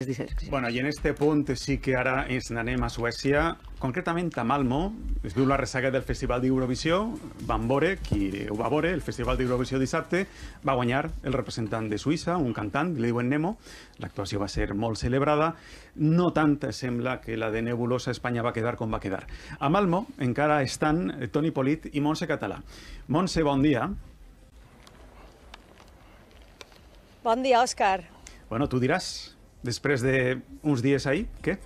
discs. Bueno, i en este punt sí que ara ens n'anem a Suècia, concretament a Malmo. Es viu la ressaca del Festival d'Eurovisió. Van veure, qui ho va veure, el Festival d'Eurovisió dissabte, va guanyar el representant de Suïssa, un cantant, li diuen Nemo. L'actuació va ser molt celebrada. No tant sembla que la de Nebulosa Espanya va quedar com va quedar. A Malmo encara estan Toni Polit i Montse Català. Montse, bon dia. Bon dia, Òscar. Bueno, tu diràs, després d'uns dies ahí, què?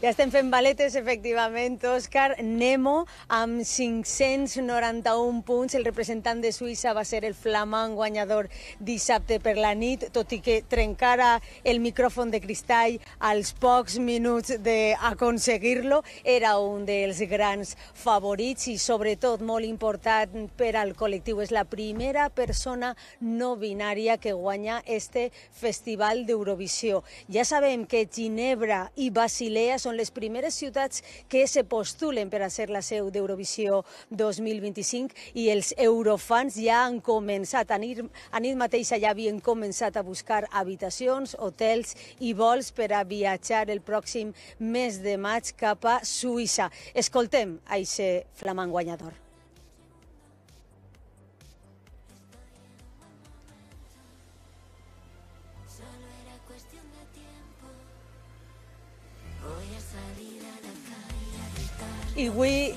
Ja estem fent baletes, efectivament, Òscar. Nemo, amb 591 punts. El representant de Suïssa va ser el flamand guanyador dissabte per la nit, tot i que trencara el micròfon de cristall als pocs minuts d'aconseguir-lo. Era un dels grans favorits i, sobretot, molt important per al col·lectiu. És la primera persona no binària que guanya este Festival d'Eurovisió. Ja sabem que Ginebra i Basilea són les primeres ciutats que se postulen per a ser la seu d'Eurovisió 2025 i els eurofans ja han començat, a nit mateixa ja havien començat a buscar habitacions, hotels i vols per a viatjar el pròxim mes de maig cap a Suïssa. Escoltem a aquest flamant guanyador. I avui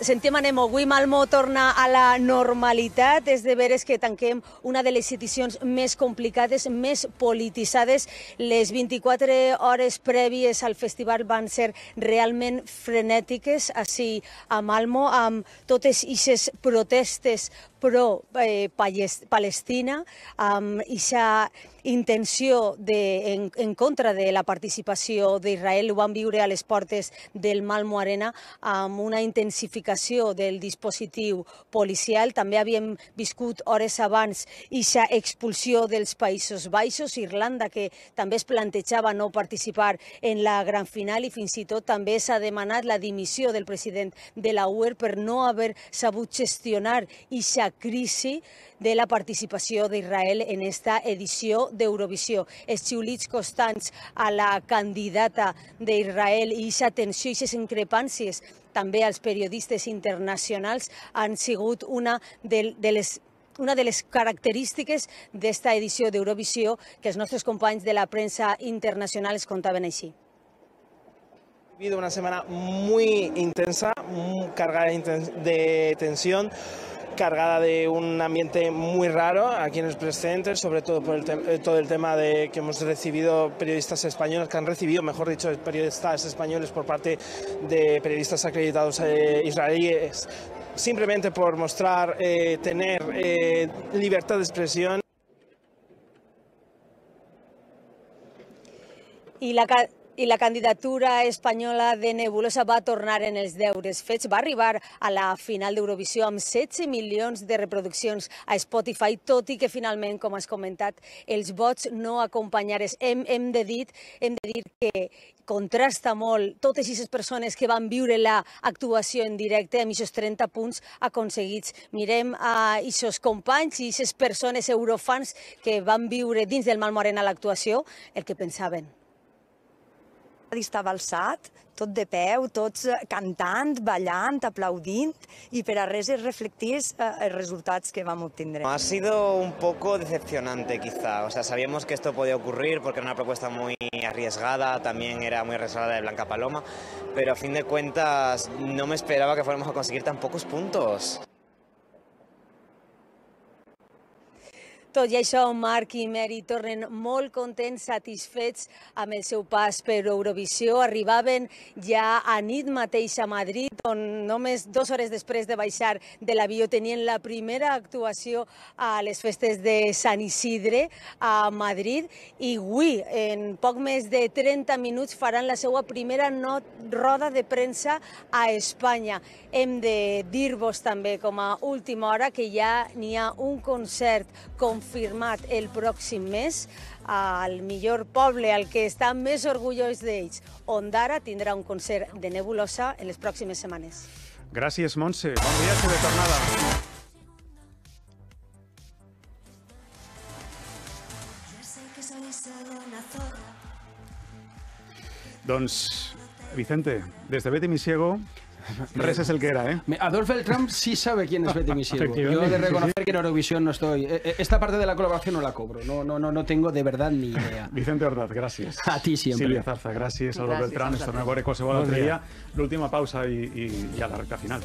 sentim a Nemo, avui Malmo torna a la normalitat. És de veres que tanquem una de les edicions més complicades, més polititzades. Les 24 hores prèvies al festival van ser realment frenètiques, així a Malmo, amb totes aquestes protestes pro-Palestina, amb aquesta intenció en contra de la participació d'Israel. Ho vam viure a les portes del Malmo Arena amb una intensificació del dispositiu policial. També havíem viscut hores abans aquesta expulsió dels Països Baixos, Irlanda, que també es plantejava no participar en la gran final, i fins i tot també s'ha demanat la dimissió del president de la UE per no haver sabut gestionar aquesta crisi de la participació d'Israel en esta edició d'Eurovisió. Els xiulits constants a la candidata d'Israel i aquesta tensió i aquestes increpàncies també als periodistes internacionals han sigut una de les característiques d'esta edició d'Eurovisió que els nostres companys de la premsa internacional es contaven així. Ha vivido una semana muy intensa, cargada de tensión, cargada de un ambiente muy raro aquí en el Press Center, sobre todo por todo el tema de que hemos recibido periodistas españoles, que han recibido, mejor dicho, periodistas españoles por parte de periodistas acreditados israelíes, simplemente por mostrar, tener libertad de expresión. I la candidatura espanyola de Nebulosa va tornar en els deures fets. Va arribar a la final d'Eurovisió amb 16 milions de reproduccions a Spotify, tot i que finalment, com has comentat, els vots no acompanyaren. Hem de dir que contrasta molt totes aquestes persones que van viure l'actuació en directe amb aquests 30 punts aconseguits. Mirem a aquests companys i aquestes persones eurofans que van viure dins del Malmo Arena l'actuació, el que pensaven. Estava alçat, tot de peu, tots cantant, ballant, aplaudint, y per a res es reflectís els resultats que vam obtindre. Ha sido un poco decepcionante quizá, o sea, sabíamos que esto podía ocurrir porque era una propuesta muy arriesgada, también era muy arriesgada de Blanca Paloma, pero a fin de cuentas no me esperaba que fuéramos a conseguir tan pocos puntos. Tot i això, Marc i Mary tornen molt contents, satisfets amb el seu pas per Eurovisió. Arribaven ja a nit mateix a Madrid, on només 2 hores després de baixar de l'avió tenien la primera actuació a les festes de Sant Isidre a Madrid. I avui, en poc més de 30 minuts, faran la seva primera roda de premsa a Espanya. Hem de dir-vos també, com a última hora, que ja n'hi ha un concert confirmat el pròxim mes al millor poble, al que està més orgullós d'ells. Ondara tindrà un concert de Nebulosa en les pròximes setmanes. Gràcies, Montse. Bon viatge de tornada. Doncs, Vicente, des de Betty Mi Ciego, res es el que era, ¿eh? Adolf Beltrán sí sabe quién es Betty Mi Ciego. Yo he de reconocer que en Eurovisión no estoy. Esta parte de la colaboración no la cobro. No tengo de verdad ni idea. Vicente Ordaz, gràcies. A ti siempre. Sílvia Zarza, gràcies. Adolf Beltrán, ens tornem a veure qualsevol altre dia. L'última pausa i ja la recta final.